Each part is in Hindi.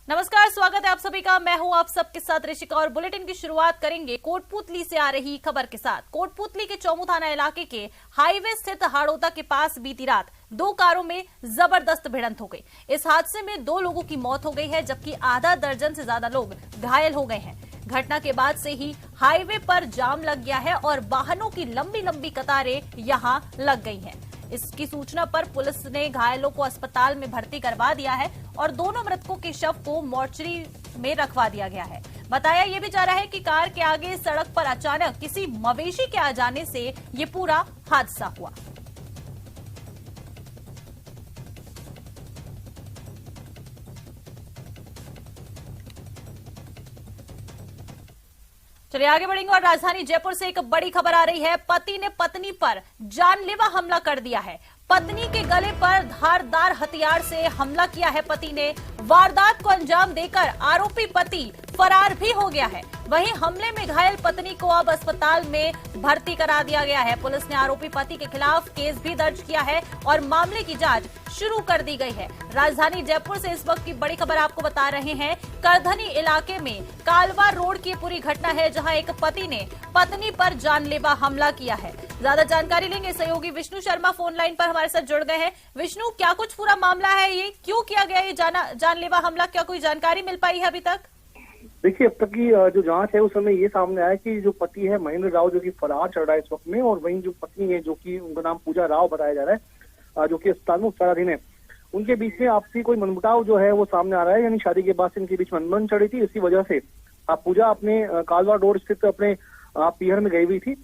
नमस्कार, स्वागत है आप सभी का। मैं हूं आप सबके साथ ऋषिका और बुलेटिन की शुरुआत करेंगे कोटपुतली से आ रही खबर के साथ। कोटपुतली के चौमू थाना इलाके के हाईवे स्थित हाड़ौता के पास बीती रात दो कारों में जबरदस्त भिड़ंत हो गई। इस हादसे में 2 लोगों की मौत हो गई है, जबकि आधा दर्जन से ज्यादा लोग घायल हो गए हैं। घटना के बाद से ही हाईवे पर जाम लग गया है और वाहनों की लंबी लंबी कतारें यहां लग गई हैं। इसकी सूचना पर पुलिस ने घायलों को अस्पताल में भर्ती करवा दिया है और दोनों मृतकों के शव को मोर्चरी में रखवा दिया गया है। बताया यह भी जा रहा है कि कार के आगे सड़क पर अचानक किसी मवेशी के आ जाने से ये पूरा हादसा हुआ। चलिए आगे बढ़ेंगे और राजधानी जयपुर से एक बड़ी खबर आ रही है। पति ने पत्नी पर जानलेवा हमला कर दिया है। पत्नी के गले पर धारदार हथियार से हमला किया है पति ने। वारदात को अंजाम देकर आरोपी पति फरार भी हो गया है। वहीं हमले में घायल पत्नी को अब अस्पताल में भर्ती करा दिया गया है। पुलिस ने आरोपी पति के खिलाफ केस भी दर्ज किया है और मामले की जांच शुरू कर दी गई है। राजधानी जयपुर से इस वक्त की बड़ी खबर आपको बता रहे हैं। करधनी इलाके में कालवा रोड की पूरी घटना है, जहां एक पति ने पत्नी पर जानलेवा हमला किया है। ज्यादा जानकारी लेंगे, सहयोगी विष्णु शर्मा फोन लाइन पर हमारे साथ जुड़ गए हैं। विष्णु, क्या कुछ पूरा मामला है, ये क्यों किया गया ये जानलेवा हमला, क्या कोई जानकारी मिल पाई है अभी तक? देखिए, अब तक की जो जांच है उस समय ये सामने आया कि जो पति है महेंद्र राव, जो कि फरार चल रहा है इस वक्त में, और वहीं जो पत्नी है, जो कि उनका नाम पूजा राव बताया जा रहा है, जो कि अस्पताल में उपचाराधीन है, उनके बीच में आपसी कोई मनमुटाव जो है वो सामने आ रहा है। यानी शादी के बाद से इनके बीच मनमन चढ़ी थी। इसी वजह से पूजा अपने कालवा रोड स्थित अपने पीहर में गई हुई थी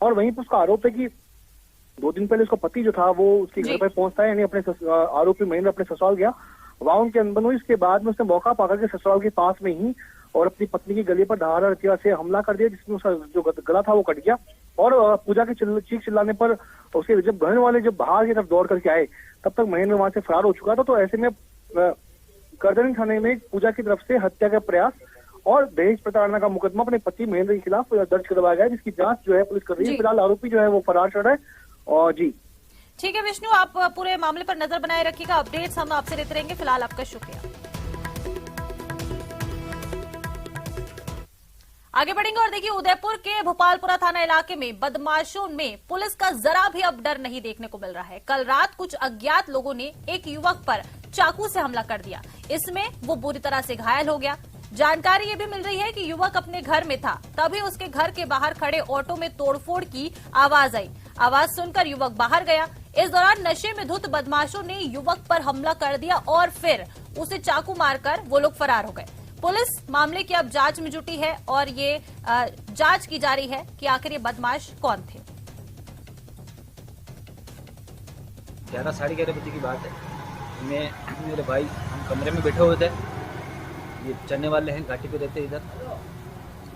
और वहीं पर उसका आरोप है कि 2 दिन पहले उसका पति जो था वो उसके घर पर पहुंचता है। यानी अपने आरोपी महेंद्र अपने ससुराल गया, वहां उनकी अनबन हुई। इसके बाद में उसने मौका पाकर के ससुराल के पास में ही और अपनी पत्नी के गले पर धारदार हथियार से हमला कर दिया, जिसमें उसका जो गला था वो कट गया। और पूजा के चीख चिल्लाने पर उसके जब घर वाले जब बाहर की तरफ दौड़ करके आए, तब तक महेंद्र वहां से फरार हो चुका था। तो ऐसे में करधनी थाने में पूजा की तरफ से हत्या का प्रयास और दहेज प्रताड़ना का मुकदमा अपने पति महेंद्र के खिलाफ दर्ज करवाया गया है, जिसकी जांच जो है पुलिस कर रही है। फिलहाल आरोपी जो है वो फरार चल रहा है। और जी ठीक है विष्णु, आप पूरे मामले पर नजर बनाए रखिएगा। अपडेट्स हम आपसे देते रहेंगे। फिलहाल आपका शुक्रिया। आगे बढ़ेंगे और देखिए, उदयपुर के भोपालपुरा थाना इलाके में बदमाशों में पुलिस का जरा भी अब डर नहीं देखने को मिल रहा है। कल रात कुछ अज्ञात लोगों ने एक युवक पर चाकू से हमला कर दिया। इसमें वो बुरी तरह से घायल हो गया। जानकारी ये भी मिल रही है कि युवक अपने घर में था, तभी उसके घर के बाहर खड़े ऑटो में तोड़फोड़ की आवाज आई। आवाज सुनकर युवक बाहर गया। इस दौरान नशे में धुत बदमाशों ने युवक पर हमला कर दिया और फिर उसे चाकू मारकर वो लोग फरार हो गए। पुलिस मामले की अब जांच में जुटी है और ये जांच की जा रही है कि आखिर ये बदमाश कौन थे। 11 साढ़े 11 बजे की बात है। मैं मेरे भाई हम कमरे में बैठे हुए थे। ये चलने वाले हैं, घाटी पे रहते इधर,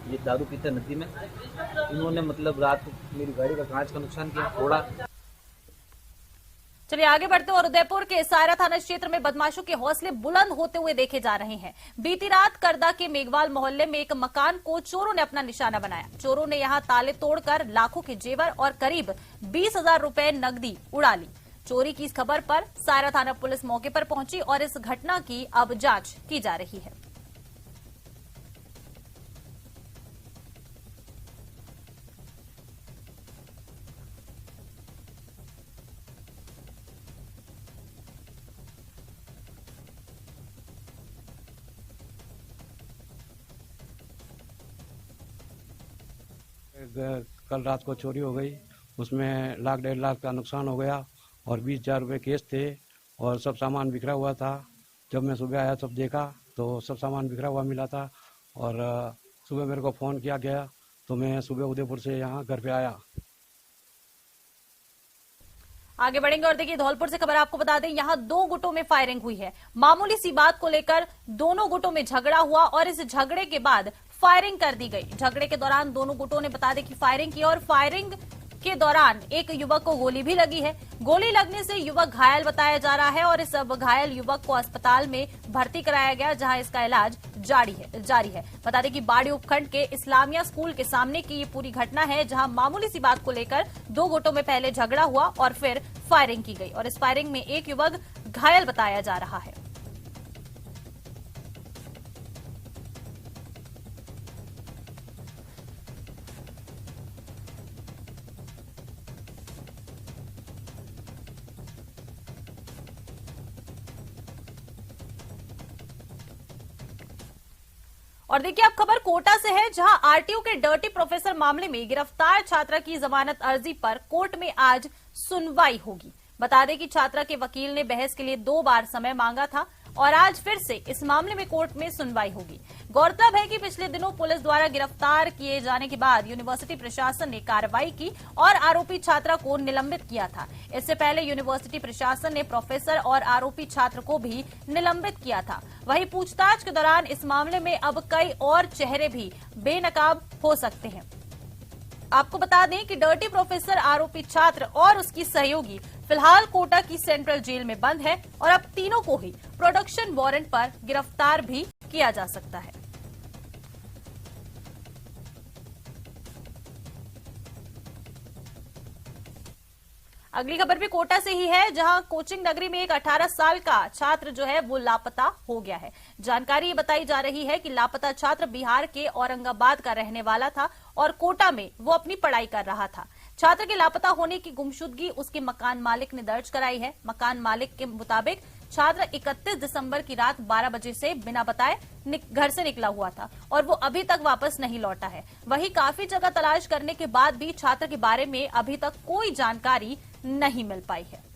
ये दारू पीते नदी में। इन्होंने मतलब रात को मेरी गाड़ी का कांच का नुकसान किया, फोड़ा। चलिए आगे बढ़ते हैं और उदयपुर के सायरा थाना क्षेत्र में बदमाशों के हौसले बुलंद होते हुए देखे जा रहे हैं। बीती रात करदा के मेघवाल मोहल्ले में एक मकान को चोरों ने अपना निशाना बनाया। चोरों ने यहां ताले तोड़कर लाखों के जेवर और करीब 20,000 रुपए नकदी उड़ा ली। चोरी की इस खबर पर सायरा थाना पुलिस मौके पर पहुंची और इस घटना की अब जांच की जा रही है। कल रात को चोरी हो गई, उसमें 1 लाख 1.5 लाख का नुकसान हो गया और 20,000 रुपये केस थे और सब सामान बिखरा हुआ था। जब मैं सुबह आया तब देखा तो सब सामान बिखरा हुआ मिला था और सुबह मेरे को फ़ोन किया गया तो मैं सुबह उदयपुर से यहाँ घर पे आया। आगे बढ़ेंगे और देखिए, धौलपुर से खबर आपको बता दें, यहां 2 गुटों में फायरिंग हुई है। मामूली सी बात को लेकर दोनों गुटों में झगड़ा हुआ और इस झगड़े के बाद फायरिंग कर दी गई। झगड़े के दौरान दोनों गुटों ने बता दें कि फायरिंग की और फायरिंग के दौरान एक युवक को गोली भी लगी है। गोली लगने से युवक घायल बताया जा रहा है और इस घायल युवक को अस्पताल में भर्ती कराया गया, जहां इसका इलाज जारी है। बता दें कि बाड़ी उपखंड के इस्लामिया स्कूल के सामने की ये पूरी घटना है, जहां मामूली सी बात को लेकर 2 गुटों में पहले झगड़ा हुआ और फिर फायरिंग की गई और इस फायरिंग में एक युवक घायल बताया जा रहा है। और देखिए अब खबर कोटा से है, जहां आरटीयू के डर्टी प्रोफेसर मामले में गिरफ्तार छात्रा की जमानत अर्जी पर कोर्ट में आज सुनवाई होगी। बता दें कि छात्रा के वकील ने बहस के लिए 2 बार समय मांगा था और आज फिर से इस मामले में कोर्ट में सुनवाई होगी। गौरतलब है कि पिछले दिनों पुलिस द्वारा गिरफ्तार किए जाने के बाद यूनिवर्सिटी प्रशासन ने कार्रवाई की और आरोपी छात्रा को निलंबित किया था। इससे पहले यूनिवर्सिटी प्रशासन ने प्रोफेसर और आरोपी छात्र को भी निलंबित किया था। वहीं पूछताछ के दौरान इस मामले में अब कई और चेहरे भी बेनकाब हो सकते हैं। आपको बता दें कि डर्टी प्रोफेसर, आरोपी छात्र और उसकी सहयोगी फिलहाल कोटा की सेंट्रल जेल में बंद है और अब तीनों को ही प्रोडक्शन वारंट पर गिरफ्तार भी किया जा सकता है। अगली खबर भी कोटा से ही है, जहां कोचिंग नगरी में एक 18 साल का छात्र जो है वो लापता हो गया है। जानकारी बताई जा रही है कि लापता छात्र बिहार के औरंगाबाद का रहने वाला था और कोटा में वो अपनी पढ़ाई कर रहा था। छात्र के लापता होने की गुमशुदगी उसके मकान मालिक ने दर्ज कराई है। मकान मालिक के मुताबिक छात्र 31 दिसंबर की रात 12 बजे से बिना बताए घर से निकला हुआ था और वो अभी तक वापस नहीं लौटा है। वहीं काफी जगह तलाश करने के बाद भी छात्र के बारे में अभी तक कोई जानकारी नहीं मिल पाई है।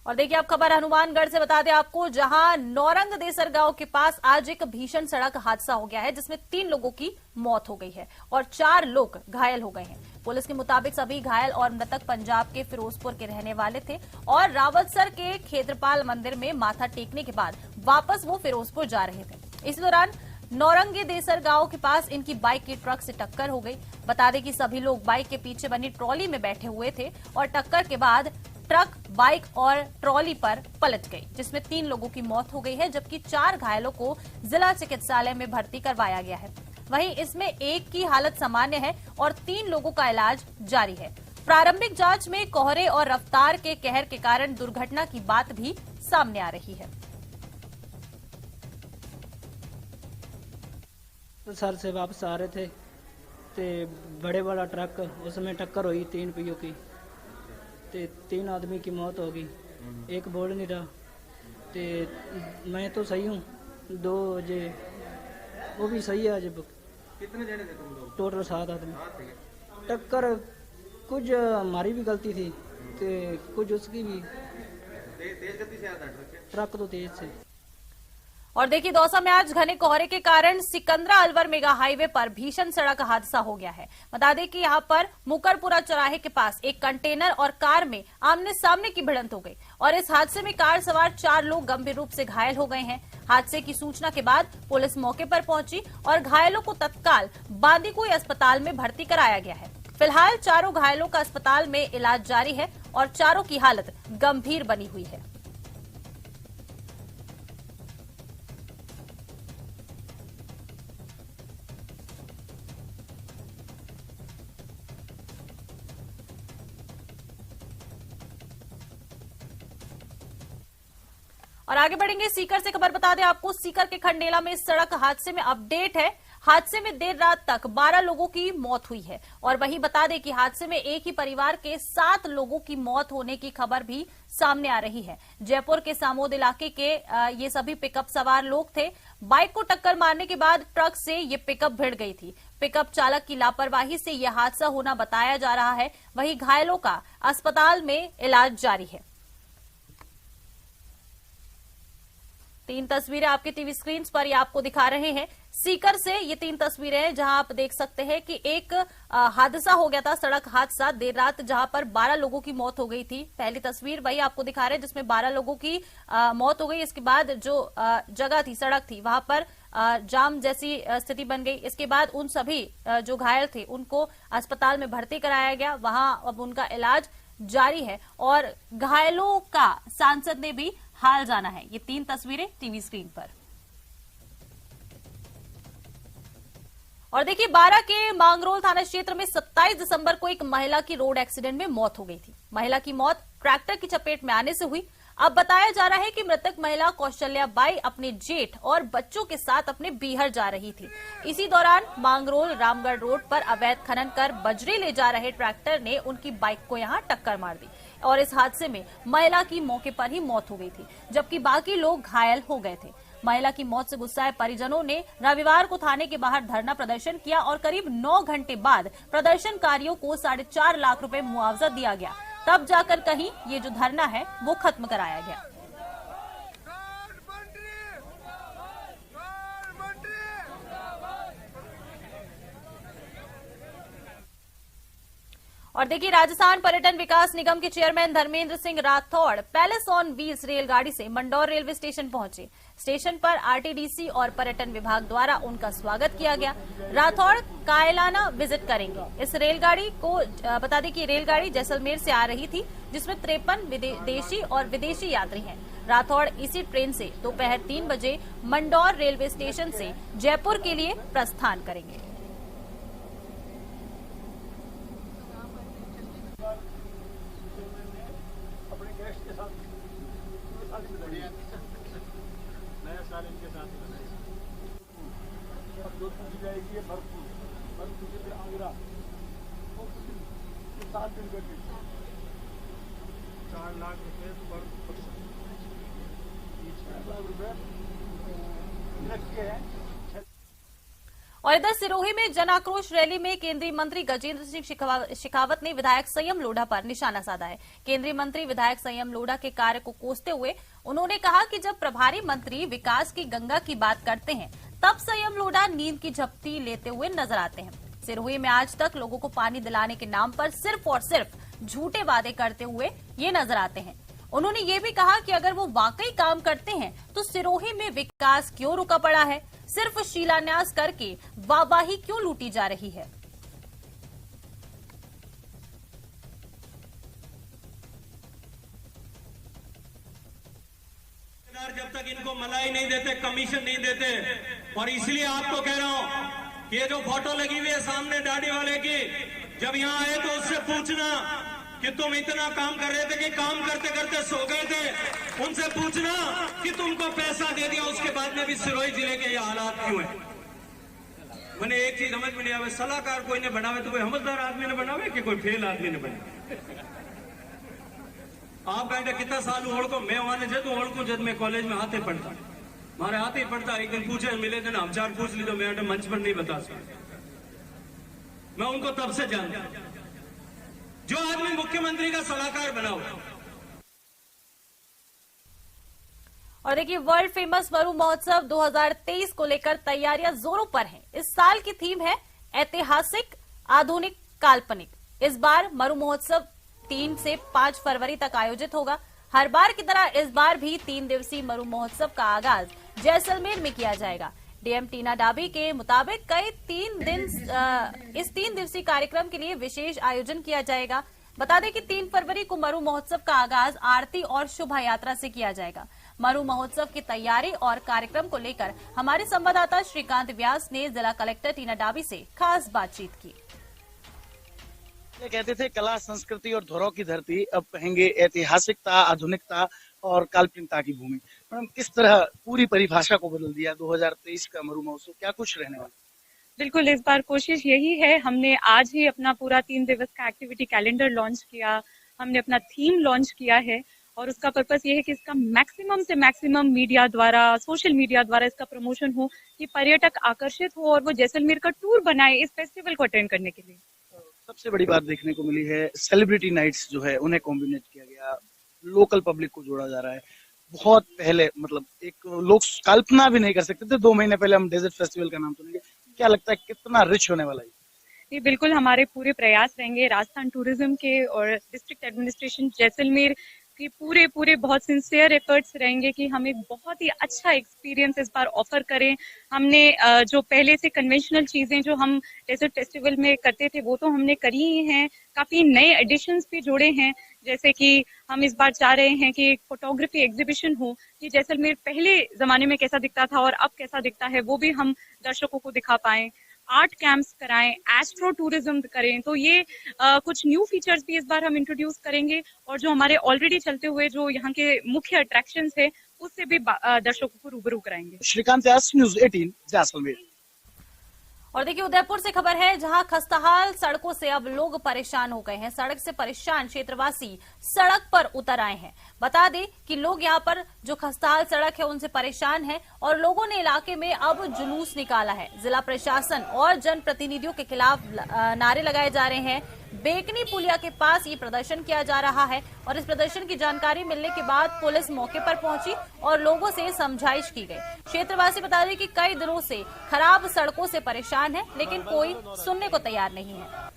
और देखिए अब खबर हनुमानगढ़ से बता दें आपको, जहां नौरंग देसर गांव के पास आज एक भीषण सड़क हादसा हो गया है, जिसमें 3 लोगों की मौत हो गई है और 4 लोग घायल हो गए हैं। पुलिस के मुताबिक सभी घायल और मृतक पंजाब के फिरोजपुर के रहने वाले थे और रावतसर के खेत्रपाल मंदिर में माथा टेकने के बाद वापस वो फिरोजपुर जा रहे थे। इस दौरान नौरंगी देसर गांव के पास इनकी बाइक की ट्रक से टक्कर हो गई। बता दें कि सभी लोग बाइक के पीछे बनी ट्रॉली में बैठे हुए थे और टक्कर के बाद ट्रक, बाइक और ट्रॉली पर पलट गई, जिसमें 3 लोगों की मौत हो गई है, जबकि 4 घायलों को जिला चिकित्सालय में भर्ती करवाया गया है। वहीं इसमें एक की हालत सामान्य है और 3 लोगों का इलाज जारी है। प्रारंभिक जांच में कोहरे और रफ्तार के कहर के कारण दुर्घटना की बात भी सामने आ रही है। सर से वापस आ रहे थे ते बड़े वाला ट्रक, उसमें टक्कर हुई 3 पहियों की ते 3 आदमी की मौत हो गई। एक बोल नहीं रहा ते मैं तो सही हूँ, 2 जे वो भी सही है। जब कितने जने थे तुम लोग? टोटल 7 आदमी। टक्कर कुछ हमारी भी गलती थी ते कुछ उसकी भी। तेज गति से आता ट्रक तो तेज से। और देखिए दौसा में आज घने कोहरे के कारण सिकंदरा अलवर मेगा हाईवे पर भीषण सड़क हादसा हो गया है। बता दें कि यहां पर मुकरपुरा चौराहे के पास एक कंटेनर और कार में आमने सामने की भिड़ंत हो गई और इस हादसे में कार सवार 4 लोग गंभीर रूप से घायल हो गए हैं। हादसे की सूचना के बाद पुलिस मौके पर पहुंची और घायलों को तत्काल बांदीकुई अस्पताल में भर्ती कराया गया है। फिलहाल 4 घायलों का अस्पताल में इलाज जारी है और 4 की हालत गंभीर बनी हुई है। और आगे बढ़ेंगे, सीकर से खबर बता दें आपको, सीकर के खंडेला में सड़क हादसे में अपडेट है। हादसे में देर रात तक 12 लोगों की मौत हुई है और वहीं बता दें कि हादसे में एक ही परिवार के 7 लोगों की मौत होने की खबर भी सामने आ रही है। जयपुर के सामोद इलाके के ये सभी पिकअप सवार लोग थे। बाइक को टक्कर मारने के बाद ट्रक से ये पिकअप भिड़ गई थी। पिकअप चालक की लापरवाही से यह हादसा होना बताया जा रहा है। वहीं घायलों का अस्पताल में इलाज जारी है। 3 तस्वीरें आपके टीवी स्क्रीन पर ये आपको दिखा रहे हैं। सीकर से ये 3 तस्वीरें हैं जहां आप देख सकते हैं कि एक हादसा हो गया था, सड़क हादसा देर रात, जहां पर 12 लोगों की मौत हो गई थी। पहली तस्वीर वही आपको दिखा रहे हैं जिसमें 12 लोगों की मौत हो गई। इसके बाद जो जगह थी, सड़क थी, वहां पर जाम जैसी स्थिति बन गई। इसके बाद उन सभी जो घायल थे उनको अस्पताल में भर्ती कराया गया। वहां अब उनका इलाज जारी है और घायलों का सांसद ने भी हाल जाना है। ये 3 तस्वीरें टीवी स्क्रीन पर। और देखिए 12 के मांगरोल थाना क्षेत्र में 27 दिसंबर को एक महिला की रोड एक्सीडेंट में मौत हो गई थी। महिला की मौत ट्रैक्टर की चपेट में आने से हुई। अब बताया जा रहा है कि मृतक महिला कौशल्या बाई अपने जेठ और बच्चों के साथ अपने बीहर जा रही थी। इसी दौरान मांगरोल रामगढ़ रोड पर अवैध खनन कर बजरी ले जा रहे ट्रैक्टर ने उनकी बाइक को यहां टक्कर मार दी और इस हादसे में महिला की मौके पर ही मौत हो गई थी, जबकि बाकी लोग घायल हो गए थे। महिला की मौत से गुस्साए परिजनों ने रविवार को थाने के बाहर धरना प्रदर्शन किया और करीब 9 घंटे बाद प्रदर्शनकारियों को 4.5 लाख रुपए मुआवजा दिया गया। तब जाकर कहीं ये जो धरना है वो खत्म कराया गया। और देखिए, राजस्थान पर्यटन विकास निगम के chairman Dharmendra Singh Rathore palace on wheels रेलगाड़ी से मंडौर रेलवे स्टेशन पहुंचे। स्टेशन पर आरटीडीसी और पर्यटन विभाग द्वारा उनका स्वागत किया गया। राठौड़ कायलाना विजिट करेंगे। इस रेलगाड़ी को बता दें कि रेलगाड़ी जैसलमेर से आ रही थी, जिसमें 53 देशी और विदेशी यात्री हैं। राठौड़ इसी ट्रेन से दोपहर 3 बजे मंडौर रेलवे स्टेशन से जयपुर के लिए प्रस्थान करेंगे। और इधर सिरोही में जन आक्रोश रैली में केंद्रीय मंत्री गजेंद्र सिंह शेखावत ने विधायक संयम लोढ़ा पर निशाना साधा है। केंद्रीय मंत्री विधायक संयम लोढ़ा के कार्य को कोसते हुए उन्होंने कहा कि जब प्रभारी मंत्री विकास की गंगा की बात करते हैं, तब संयम लोढ़ा नींद की झपटी लेते हुए नजर आते हैं। सिरोही में आज तक लोगों को पानी दिलाने के नाम पर सिर्फ और सिर्फ झूठे वादे करते हुए ये नजर आते हैं। उन्होंने ये भी कहा कि अगर वो वाकई काम करते हैं तो सिरोही में विकास क्यों रुका पड़ा है, सिर्फ शिलान्यास करके वाहवाही क्यों लूटी जा रही है। जब तक इनको मलाई नहीं देते, कमीशन नहीं देते, और इसलिए आपको कह रहा हूं कि ये जो फोटो लगी हुई है सामने दाढ़ी वाले की, जब यहां आए तो उससे पूछना कि तुम इतना काम कर रहे थे कि काम करते करते सो गए थे। उनसे पूछना कि तुमको पैसा दे दिया, उसके बाद में भी सिरोही जिले के ये हालात क्यों है। मैंने एक चीज समझ में नहीं आवे, सलाहकार कोई ने बनावे तो कोई समझदार आदमी ने बनावे कि कोई फेल आदमी ने बनावे। आप कहते कितना साल ओढ़ को मैं वहां जे तो ओढ़ को जब मैं कॉलेज में आते पढ़ता, हमारे हाथ ही पढ़ता। एक दिन पूछे मिले थे ना, हम 4 पूछ ली तो मैं मंच पर नहीं बता सकता। मैं उनको तब से जानता, जो आदमी मुख्यमंत्री का सलाहकार बना हुआ। और देखिए, वर्ल्ड फेमस मरु महोत्सव 2023 को लेकर तैयारियां जोरों पर हैं। इस साल की थीम है ऐतिहासिक, आधुनिक, काल्पनिक। इस बार मरु महोत्सव 3 से 5 फरवरी तक आयोजित होगा। हर बार की तरह इस बार भी 3 दिवसीय मरु महोत्सव का आगाज जैसलमेर में किया जाएगा। डीएम टीना डाबी के मुताबिक इस 3 दिवसीय कार्यक्रम के लिए विशेष आयोजन किया जाएगा। बता दें कि 3 फरवरी को मरु महोत्सव का आगाज आरती और शोभा यात्रा से किया जाएगा। मरु महोत्सव की तैयारी और कार्यक्रम को लेकर हमारे संवाददाता श्रीकांत व्यास ने जिला कलेक्टर टीना डाबी से खास बातचीत की। कहते थे कला, संस्कृति और धरोहर की धरती, अब कहेंगे ऐतिहासिकता, आधुनिकता और काल्पनिकता की भूमि। मैडम, किस तरह पूरी परिभाषा को बदल दिया 2023 का मरु महोत्सव, क्या कुछ रहने वाला? बिल्कुल, इस बार कोशिश यही है। हमने आज ही अपना पूरा 3 दिवस का एक्टिविटी कैलेंडर लॉन्च किया, हमने अपना थीम लॉन्च किया है और उसका पर्पस ये है कि इसका मैक्सिमम से मैक्सिमम मीडिया द्वारा, सोशल मीडिया द्वारा इसका प्रमोशन हो, कि पर्यटक आकर्षित हो और वो जैसलमेर का टूर बनाए इस फेस्टिवल को अटेंड करने के लिए। सबसे बड़ी बात देखने को मिली है, सेलिब्रिटी नाइट्स जो है उन्हें कॉम्बिनेट किया गया, लोकल पब्लिक को जोड़ा जा रहा है। बहुत पहले, मतलब एक लोग कल्पना भी नहीं कर सकते थे 2 महीने पहले हम डेजर्ट फेस्टिवल का नाम सुनेंगे। क्या लगता है कितना रिच होने वाला है? ये बिल्कुल हमारे पूरे प्रयास रहेंगे, राजस्थान टूरिज्म के और डिस्ट्रिक्ट एडमिनिस्ट्रेशन जैसलमेर की पूरे बहुत सिंसियर एफर्ट्स रहेंगे कि हम एक बहुत ही अच्छा एक्सपीरियंस इस बार ऑफर करें। हमने जो पहले से कन्वेंशनल चीजें जो हम डेजर्ट फेस्टिवल में करते थे वो तो हमने करी ही हैं, काफी नए एडिशंस भी जोड़े हैं। जैसे कि हम इस बार चाह रहे हैं कि एक फोटोग्राफी एग्जीबिशन हो कि जैसलमेर पहले जमाने में कैसा दिखता था और अब कैसा दिखता है, वो भी हम दर्शकों को दिखा पाएं। आर्ट कैंप्स कराएं, एस्ट्रो टूरिज्म करें। तो ये कुछ न्यू फीचर्स भी इस बार हम इंट्रोड्यूस करेंगे और जो हमारे ऑलरेडी चलते हुए जो यहाँ के मुख्य अट्रैक्शंस है उससे भी दर्शकों को रूबरू कराएंगे। श्रीकांत व्यास, न्यूज़ 18, जैसलमेर। और देखिए उदयपुर से खबर है, जहां खस्ताहाल सड़कों से अब लोग परेशान हो गए हैं। सड़क से परेशान क्षेत्रवासी सड़क पर उतर आए हैं। बता दें कि लोग यहां पर जो खस्ताहाल सड़क है उनसे परेशान हैं और लोगों ने इलाके में अब जुलूस निकाला है। जिला प्रशासन और जनप्रतिनिधियों के खिलाफ नारे लगाए जा रहे हैं। बेकनी पुलिया के पास ये प्रदर्शन किया जा रहा है और इस प्रदर्शन की जानकारी मिलने के बाद पुलिस मौके पर पहुंची और लोगों से समझाइश की गई। क्षेत्रवासी बता दें कि कई दिनों से खराब सड़कों से परेशान है, लेकिन कोई सुनने को तैयार नहीं है।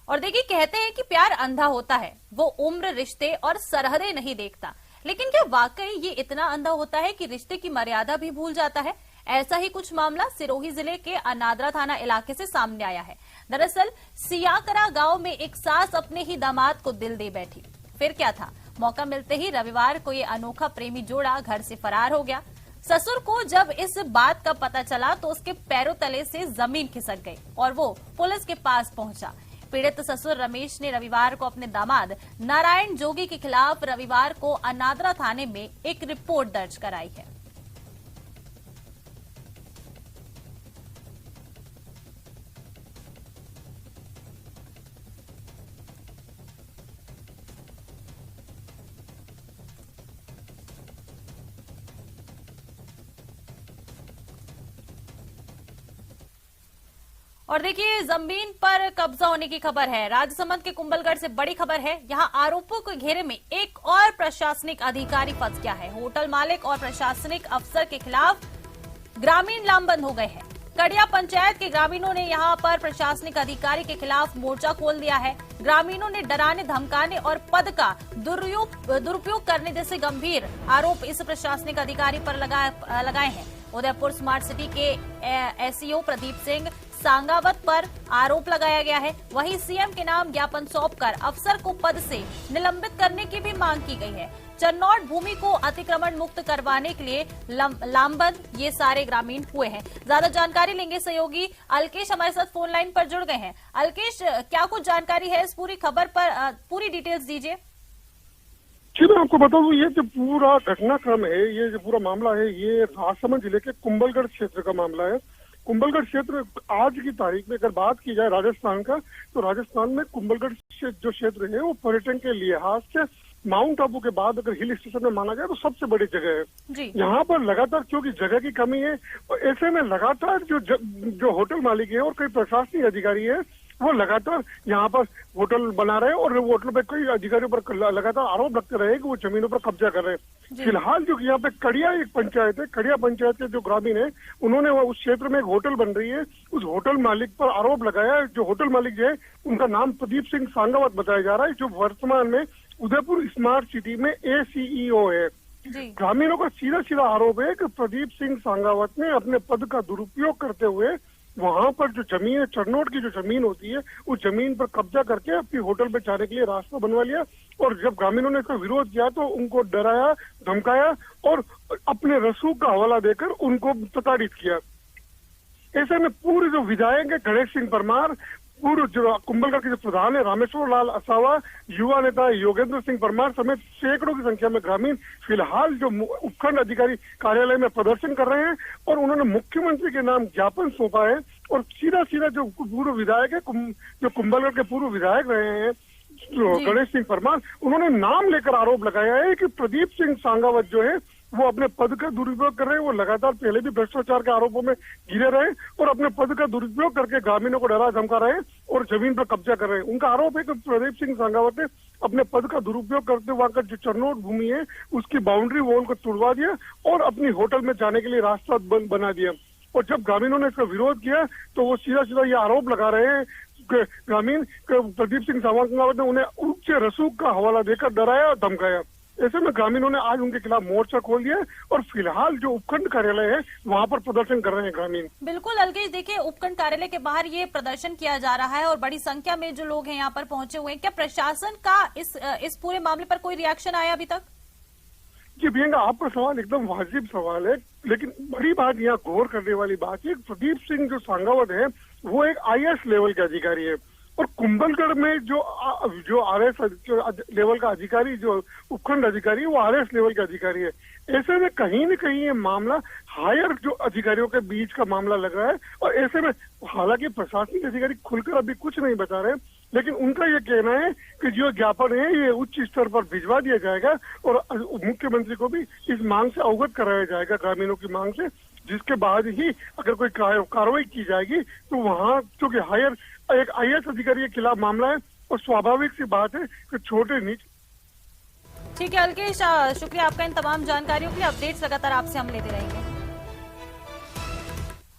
और देखिए कहते हैं कि प्यार अंधा होता है, वो उम्र, रिश्ते और सरहदें नहीं देखता। लेकिन क्या वाकई ये इतना अंधा होता है कि रिश्ते की मर्यादा भी भूल जाता है? ऐसा ही कुछ मामला सिरोही जिले के अनादरा थाना इलाके से सामने आया है। दरअसल सियाकरा गांव में एक सास अपने ही दामाद को दिल दे बैठी। फिर क्या था, मौका मिलते ही रविवार को ये अनोखा प्रेमी जोड़ा घर से फरार हो गया। ससुर को जब इस बात का पता चला तो उसके पैरों तले से जमीन खिसक गई और वो पुलिस के पास पहुंचा। पीड़ित ससुर रमेश ने रविवार को अपने दामाद नारायण जोगी के खिलाफ रविवार को अनादरा थाने में एक रिपोर्ट दर्ज कराई है। और देखिए जमीन पर कब्जा होने की खबर है। राजसमंद के कुंभलगढ़ से बड़ी खबर है। यहां आरोपों के घेरे में एक और प्रशासनिक अधिकारी फंस गया है। होटल मालिक और प्रशासनिक अफसर के खिलाफ ग्रामीण लामबंद हो गए हैं। कड़िया पंचायत के ग्रामीणों ने यहां पर प्रशासनिक अधिकारी के खिलाफ मोर्चा खोल दिया है। ग्रामीणों ने डराने, धमकाने और पद का दुरुपयोग करने जैसे गंभीर आरोप इस प्रशासनिक अधिकारी पर लगाए हैं। उदयपुर स्मार्ट सिटी के एसईओ प्रदीप सिंह सांगावत पर आरोप लगाया गया है। वहीं सीएम के नाम ज्ञापन सौंपकर अफसर को पद से निलंबित करने की भी मांग की गई है। चन्नौट भूमि को अतिक्रमण मुक्त करवाने के लिए लामबंद ये सारे ग्रामीण हुए हैं। ज्यादा जानकारी लेंगे सहयोगी अलकेश हमारे साथ फोन लाइन पर जुड़ गए हैं। अलकेश, क्या कुछ जानकारी है इस पूरी खबर पर, पूरी डिटेल्स दीजिए। जी मैं आपको बताऊं, ये जो पूरा घटनाक्रम है, ये जो पूरा मामला है, ये राजसमंद जिले के कुंभलगढ़ क्षेत्र का मामला है। कुंभलगढ़ क्षेत्र आज की तारीख में अगर बात की जाए राजस्थान का, तो राजस्थान में कुंभलगढ़ जो क्षेत्र है वो पर्यटन के लिहाज से माउंट आबू के बाद अगर हिल स्टेशन में माना जाए तो सबसे बड़ी जगह है। यहाँ पर लगातार क्योंकि जगह की कमी है, और ऐसे में लगातार जो होटल मालिक है और कई प्रशासनिक अधिकारी है वो लगातार यहाँ पर होटल बना रहे हैं और होटल पे कई अधिकारियों पर लगातार आरोप लगते रहे कि वो जमीनों पर कब्जा कर रहे हैं। फिलहाल जो यहाँ पे कड़िया एक पंचायत है, कड़िया पंचायत के जो ग्रामीण है उन्होंने उस क्षेत्र में एक होटल बन रही है, उस होटल मालिक पर आरोप लगाया। जो होटल मालिक जो है उनका नाम प्रदीप सिंह सांगावत बताया जा रहा है, जो वर्तमान में उदयपुर स्मार्ट सिटी में एसीईओ है। ग्रामीणों का सीधा सीधा आरोप है कि प्रदीप सिंह सांगावत ने अपने पद का दुरुपयोग करते हुए वहां पर जो जमीन है, चरनोट की जो जमीन होती है, उस जमीन पर कब्जा करके अपनी होटल पे जाने के लिए रास्ता बनवा लिया। और जब ग्रामीणों ने इसका विरोध किया तो उनको डराया, धमकाया और अपने रसूख का हवाला देकर उनको प्रताड़ित किया। ऐसे में पूरे जो विधायक है गणेश सिंह परमार, पूर्व जो कुंभलगढ़ के जो प्रधान है रामेश्वर लाल असावा, युवा नेता योगेंद्र सिंह परमार समेत सैकड़ों की संख्या में ग्रामीण फिलहाल जो उपखंड अधिकारी कार्यालय में प्रदर्शन कर रहे हैं और उन्होंने मुख्यमंत्री के नाम ज्ञापन सौंपा है। और सीधा सीधा जो पूर्व विधायक है, जो कुंभलगढ़ के पूर्व विधायक रहे हैं गणेश सिंह परमार, उन्होंने नाम लेकर आरोप लगाया है कि प्रदीप सिंह सांगावत जो है वो अपने पद का दुरुपयोग कर रहे हैं। वो लगातार पहले भी भ्रष्टाचार के आरोपों में घिरे रहे और अपने पद का दुरुपयोग करके ग्रामीणों को डरा धमका रहे हैं और जमीन पर कब्जा कर रहे हैं। उनका आरोप है कि प्रदीप सिंह सांगावत ने अपने पद का दुरुपयोग करते वहां का जो चरनोट भूमि है उसकी बाउंड्री वॉल को तोड़वा दिया और अपनी होटल में जाने के लिए रास्ता बना दिया। और जब ग्रामीणों ने इसका विरोध किया तो वो सीधा सीधा ये आरोप लगा रहे हैं ग्रामीण प्रदीप सिंह सांगावत ने उन्हें उच्च रसूख का हवाला देकर डराया और धमकाया। ऐसे में ग्रामीणों ने आज उनके खिलाफ मोर्चा खोल दिया है और फिलहाल जो उपखंड कार्यालय है वहाँ पर प्रदर्शन कर रहे हैं ग्रामीण। बिल्कुल अलकेश, देखिए उपखंड कार्यालय के बाहर ये प्रदर्शन किया जा रहा है और बड़ी संख्या में जो लोग हैं यहाँ पर पहुंचे हुए हैं। क्या प्रशासन का इस पूरे मामले पर कोई रिएक्शन आया अभी तक? जी प्रियंका, आपका सवाल एकदम वाजिब सवाल है, लेकिन बड़ी बात यहाँ गौर करने वाली बात है, प्रदीप सिंह जो सांगावत है वो एक IAS लेवल के अधिकारी है और कुंभलगढ़ में जो RS लेवल का अधिकारी, जो उपखंड अधिकारी है वो RS लेवल का अधिकारी है। ऐसे में कहीं न कहीं ये मामला हायर जो अधिकारियों के बीच का मामला लग रहा है और ऐसे में हालांकि प्रशासनिक अधिकारी खुलकर अभी कुछ नहीं बता रहे, लेकिन उनका ये कहना है कि जो ज्ञापन है ये उच्च स्तर पर भिजवा दिया जाएगा और मुख्यमंत्री को भी इस मांग से अवगत कराया जाएगा, ग्रामीणों की मांग से, जिसके बाद ही अगर कोई कार्रवाई की जाएगी तो वहाँ क्योंकि हायर एक IAS अधिकारी के खिलाफ मामला है और स्वाभाविक सी बात है कि छोटे नीचे। ठीक है अलकेश, शुक्रिया आपका इन तमाम जानकारियों के लिए। अपडेट्स लगातार आपसे हम लेते रहेंगे।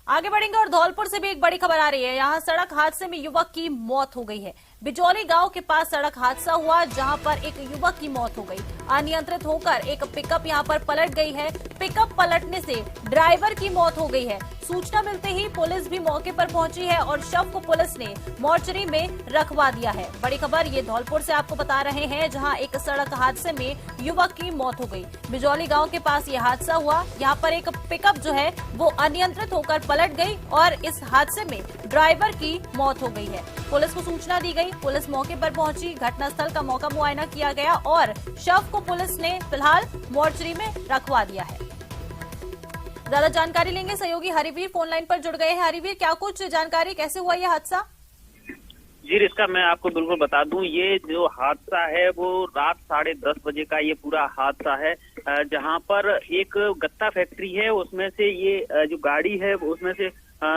आगे बढ़ेंगे और धौलपुर से भी एक बड़ी खबर आ रही है। यहाँ सड़क हादसे में युवक की मौत हो गई है। बिजौली गांव के पास सड़क हादसा हुआ जहां पर एक युवक की मौत हो गई। अनियंत्रित होकर एक पिकअप यहां पर पलट गई है। पिकअप पलटने से ड्राइवर की मौत हो गई है। सूचना मिलते ही पुलिस भी मौके पर पहुंची है और शव को पुलिस ने मोर्चरी में रखवा दिया है। बड़ी खबर ये धौलपुर से आपको बता रहे हैं, जहां एक सड़क हादसे में युवक की मौत हो गई। बिजौली गांव के पास ये हादसा हुआ। यहाँ पर एक पिकअप जो है वो अनियंत्रित होकर पलट गई और इस हादसे में ड्राइवर की मौत हो गई है। पुलिस को सूचना दी गई, पुलिस मौके पर पहुंची, घटनास्थल का मौका मुआयना किया गया और शव को पुलिस ने फिलहाल मोर्चरी में रखवा दिया है। ज्यादा जानकारी लेंगे, सहयोगी हरिवीर फोन लाइन पर जुड़ गए हैं। हरिवीर, क्या कुछ जानकारी, कैसे हुआ ये हादसा? जी रिस्का, मैं आपको बिल्कुल बता दूं, ये जो हादसा है वो रात 10:30 बजे का ये पूरा हादसा है, जहां पर एक गत्ता फैक्ट्री है, उसमें से ये जो गाड़ी है उसमें से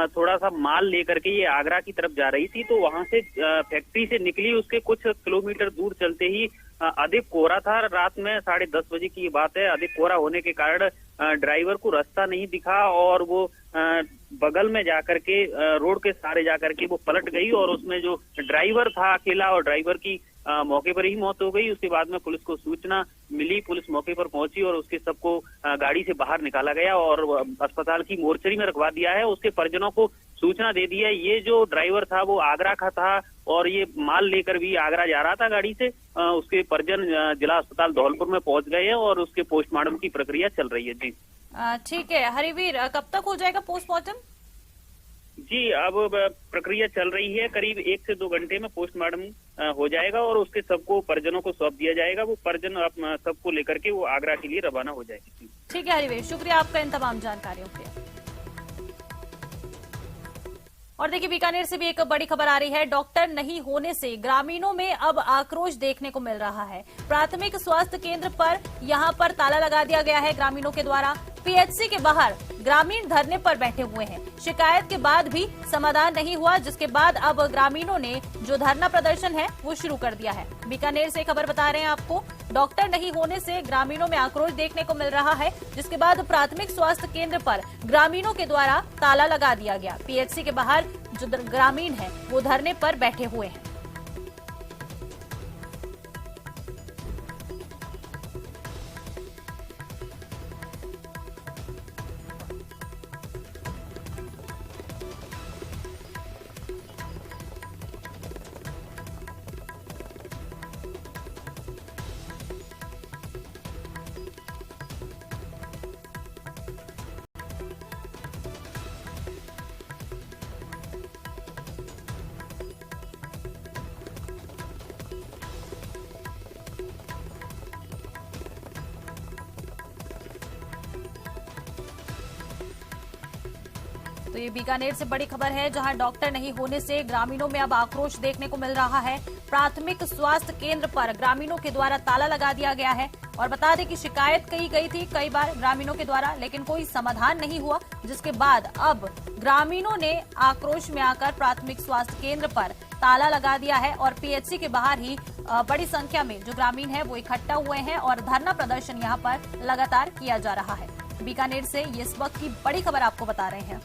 थोड़ा सा माल लेकर के ये आगरा की तरफ जा रही थी। तो वहां से फैक्ट्री से निकली, उसके कुछ किलोमीटर दूर चलते ही अधिक कोहरा था। रात में 10:30 बजे की बात है। अधिक कोहरा होने के कारण ड्राइवर को रास्ता नहीं दिखा और वो बगल में जाकर के रोड के सहारे जाकर के वो पलट गई और उसमें जो ड्राइवर था अकेला, और ड्राइवर की मौके पर ही मौत हो गई। उसके बाद में पुलिस को सूचना मिली, पुलिस मौके पर पहुंची और उसके सबको गाड़ी से बाहर निकाला गया और अस्पताल की मोर्चरी में रखवा दिया है। उसके परिजनों को सूचना दे दी है। ये जो ड्राइवर था वो आगरा का था और ये माल लेकर भी आगरा जा रहा था गाड़ी से। उसके परिजन जिला अस्पताल धौलपुर में पहुंच गए हैं और उसके पोस्टमार्टम की प्रक्रिया चल रही है। जी ठीक है हरिवीर, कब तक हो जाएगा पोस्टमार्टम? जी अब प्रक्रिया चल रही है, करीब 1 से 2 घंटे में पोस्टमार्टम हो जाएगा और उसके सबको परिजनों को सौंप दिया जाएगा। वो परिजन सबको लेकर के वो आगरा के लिए रवाना हो जाएगी। ठीक है हरिवीर, शुक्रिया आपका इन तमाम जानकारियों के लिए। और देखिए बीकानेर से भी एक बड़ी खबर आ रही है। डॉक्टर नहीं होने से ग्रामीणों में अब आक्रोश देखने को मिल रहा है। प्राथमिक स्वास्थ्य केंद्र पर यहां पर ताला लगा दिया गया है ग्रामीणों के द्वारा। PHC के बाहर ग्रामीण धरने पर बैठे हुए हैं। शिकायत के बाद भी समाधान नहीं हुआ, जिसके बाद अब ग्रामीणों ने जो धरना प्रदर्शन है वो शुरू कर दिया है। बीकानेर से खबर बता रहे हैं आपको, डॉक्टर नहीं होने से ग्रामीणों में आक्रोश देखने को मिल रहा है, जिसके बाद प्राथमिक स्वास्थ्य केंद्र पर ग्रामीणों के द्वारा ताला लगा दिया गया। PHC के बाहर जो ग्रामीण है वो धरने पर बैठे हुए हैं। तो ये बीकानेर से बड़ी खबर है, जहां डॉक्टर नहीं होने से ग्रामीणों में अब आक्रोश देखने को मिल रहा है। प्राथमिक स्वास्थ्य केंद्र पर ग्रामीणों के द्वारा ताला लगा दिया गया है और बता दें कि शिकायत की गई थी कई बार ग्रामीणों के द्वारा, लेकिन कोई समाधान नहीं हुआ, जिसके बाद अब ग्रामीणों ने आक्रोश में आकर प्राथमिक स्वास्थ्य केंद्र पर ताला लगा दिया है और PHC के बाहर ही बड़ी संख्या में जो ग्रामीण है वो इकट्ठा हुए हैं और धरना प्रदर्शन यहाँ पर लगातार किया जा रहा है। बीकानेर से इस वक्त की बड़ी खबर आपको बता रहे हैं।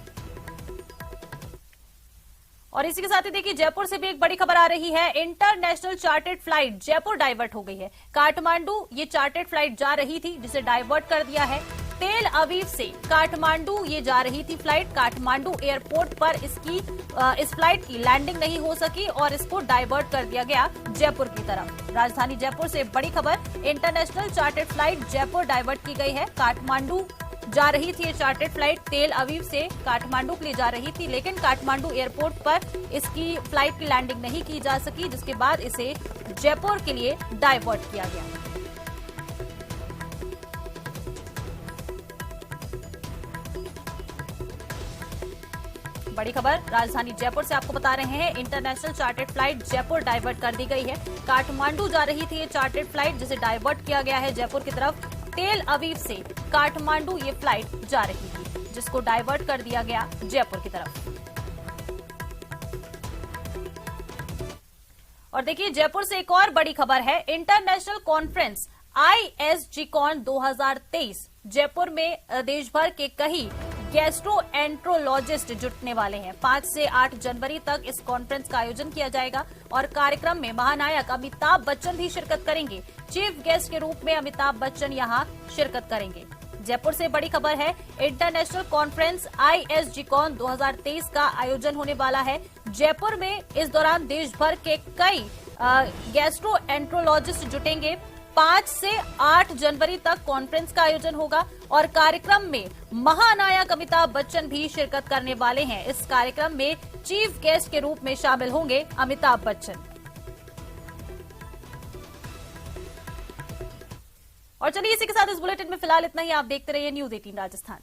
और इसी के साथ ही देखिए जयपुर से भी एक बड़ी खबर आ रही है। International chartered flight Jaipur divert हो गई है। काठमांडू ये चार्टर्ड फ्लाइट जा रही थी, जिसे डाइवर्ट कर दिया है। तेल अवीव से काठमांडू ये जा रही थी फ्लाइट। काठमांडू एयरपोर्ट पर इस फ्लाइट की लैंडिंग नहीं हो सकी और इसको डाइवर्ट कर दिया गया जयपुर की तरफ। राजधानी जयपुर से बड़ी खबर, international chartered flight Jaipur divert की गई है। काठमांडू जा रही थी ये चार्टर्ड फ्लाइट, तेल अवीव से काठमांडू के लिए जा रही थी, लेकिन काठमांडू एयरपोर्ट पर इसकी फ्लाइट की लैंडिंग नहीं की जा सकी, जिसके बाद इसे जयपुर के लिए डाइवर्ट किया गया। बड़ी खबर राजधानी जयपुर से आपको बता रहे हैं, international chartered flight Jaipur divert कर दी गई है। काठमांडू जा रही थी ये चार्टर्ड फ्लाइट, जिसे डाइवर्ट किया गया है जयपुर की तरफ। तेल अवीव से काठमांडू ये फ्लाइट जा रही थी, जिसको डाइवर्ट कर दिया गया जयपुर की तरफ। और देखिए जयपुर से एक और बड़ी खबर है, इंटरनेशनल कॉन्फ्रेंस ISGCON 2023 जयपुर में देश भर के कई गैस्ट्रोएंट्रोलॉजिस्ट जुटने वाले हैं। 5 से 8 जनवरी तक इस कॉन्फ्रेंस का आयोजन किया जाएगा और कार्यक्रम में महानायक अमिताभ बच्चन भी शिरकत करेंगे। चीफ गेस्ट के रूप में अमिताभ बच्चन यहां शिरकत करेंगे। जयपुर से बड़ी खबर है, इंटरनेशनल कॉन्फ्रेंस ISGCON 2023 का आयोजन होने वाला है जयपुर में। इस दौरान देश भर के कई गैस्ट्रोएंट्रोलॉजिस्ट जुटेंगे। 5 से 8 जनवरी तक कॉन्फ्रेंस का आयोजन होगा और कार्यक्रम में महानायक अमिताभ बच्चन भी शिरकत करने वाले हैं। इस कार्यक्रम में चीफ गेस्ट के रूप में शामिल होंगे अमिताभ बच्चन। और चलिए इसी के साथ इस बुलेटिन में फिलहाल इतना ही। आप देखते रहिए न्यूज़ 18 राजस्थान।